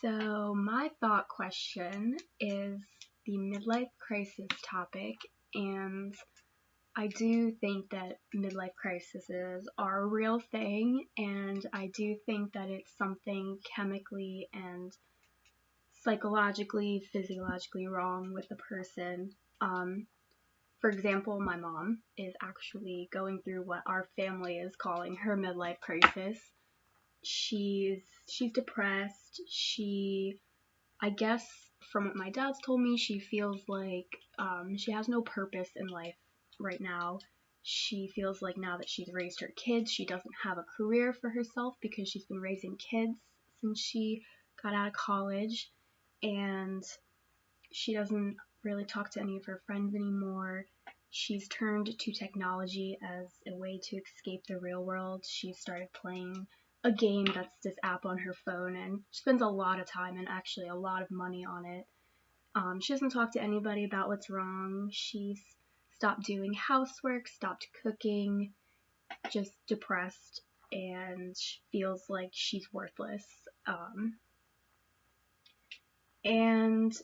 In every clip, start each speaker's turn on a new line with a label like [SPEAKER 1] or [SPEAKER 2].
[SPEAKER 1] So my thought question is the midlife crisis topic, and I do think that midlife crises are a real thing, and I do think that it's something chemically and psychologically, physiologically wrong with the person. For example, my mom is actually going through what our family is calling her midlife crisis. She's depressed. I guess from what my dad's told me, she feels like she has no purpose in life right now. She feels like now that she's raised her kids, she doesn't have a career for herself because she's been raising kids since she got out of college, and she doesn't really talk to any of her friends anymore. She's turned to technology as a way to escape the real world. She started playing a game that's this app on her phone and spends a lot of time and actually a lot of money on it. She doesn't talk to anybody about what's wrong. She's stopped doing housework, stopped cooking, just depressed, and feels like she's worthless. And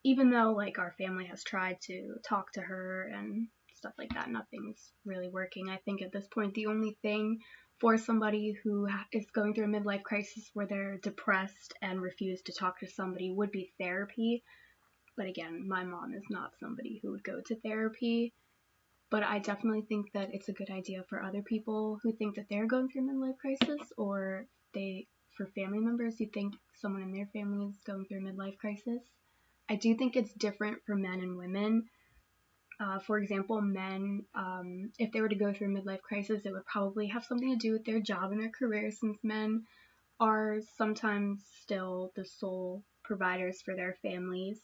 [SPEAKER 1] even though like our family has tried to talk to her and stuff like that, nothing's really working. I think at this point the only thing for somebody who is going through a midlife crisis where they're depressed and refuse to talk to somebody would be therapy. But again, my mom is not somebody who would go to therapy. But I definitely think that it's a good idea for other people who think that they're going through a midlife crisis, or for family members who think someone in their family is going through a midlife crisis. I do think it's different for men and women. For example, men, if they were to go through a midlife crisis, it would probably have something to do with their job and their career, since men are sometimes still the sole providers for their families.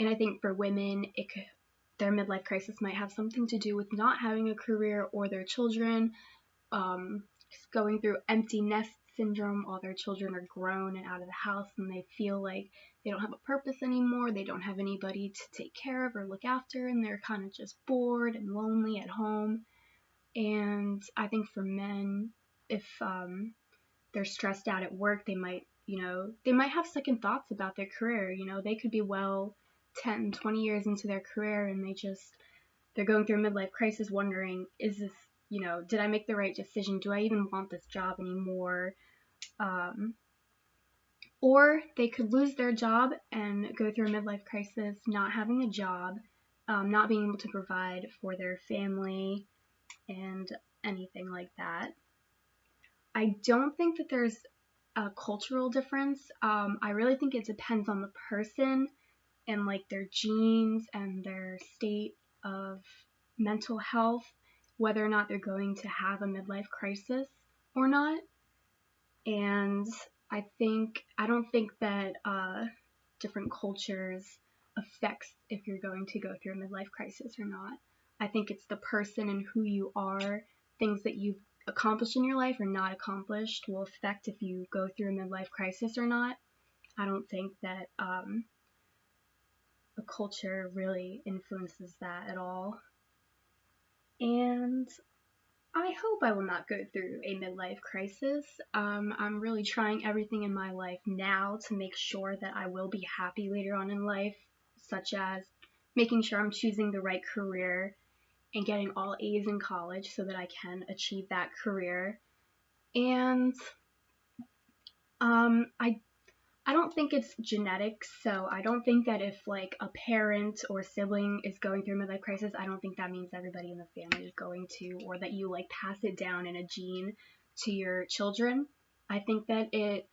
[SPEAKER 1] And I think for women, their midlife crisis might have something to do with not having a career or their children going through empty nest syndrome. All their children are grown and out of the house, and they feel like they don't have a purpose anymore. They don't have anybody to take care of or look after, and they're kind of just bored and lonely at home. And I think for men, if they're stressed out at work, they might have second thoughts about their career. They could be 10, 20 years into their career, and they're going through a midlife crisis wondering, is this, did I make the right decision? Do I even want this job anymore? Or they could lose their job and go through a midlife crisis not having a job, not being able to provide for their family, and anything like that. I don't think that there's a cultural difference. I really think it depends on the person and like their genes and their state of mental health, whether or not they're going to have a midlife crisis or not. And I don't think that different cultures affects if you're going to go through a midlife crisis or not. I think it's the person and who you are. Things that you've accomplished in your life or not accomplished will affect if you go through a midlife crisis or not. I don't think that a culture really influences that at all. And I hope I will not go through a midlife crisis. I'm really trying everything in my life now to make sure that I will be happy later on in life, such as making sure I'm choosing the right career and getting all A's in college so that I can achieve that career. And I don't think it's genetic, so I don't think that if like a parent or sibling is going through a midlife crisis, I don't think that means everybody in the family is going to, or that you like pass it down in a gene to your children. I think that it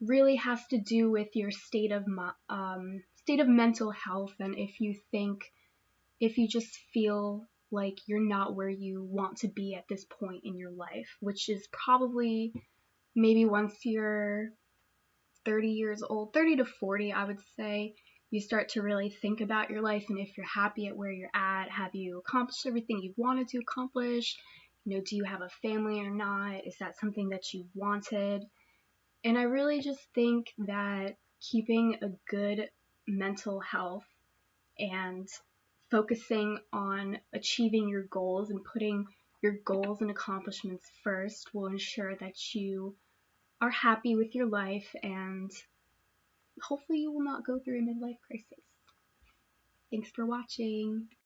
[SPEAKER 1] really has to do with your state of mental health, and if you just feel like you're not where you want to be at this point in your life, which is probably maybe once you're 30 years old, 30 to 40, I would say, you start to really think about your life and if you're happy at where you're at. Have you accomplished everything you've wanted to accomplish? Do you have a family or not? Is that something that you wanted? And I really just think that keeping a good mental health and focusing on achieving your goals and putting your goals and accomplishments first will ensure that you are happy with your life and hopefully you will not go through a midlife crisis. Thanks for watching.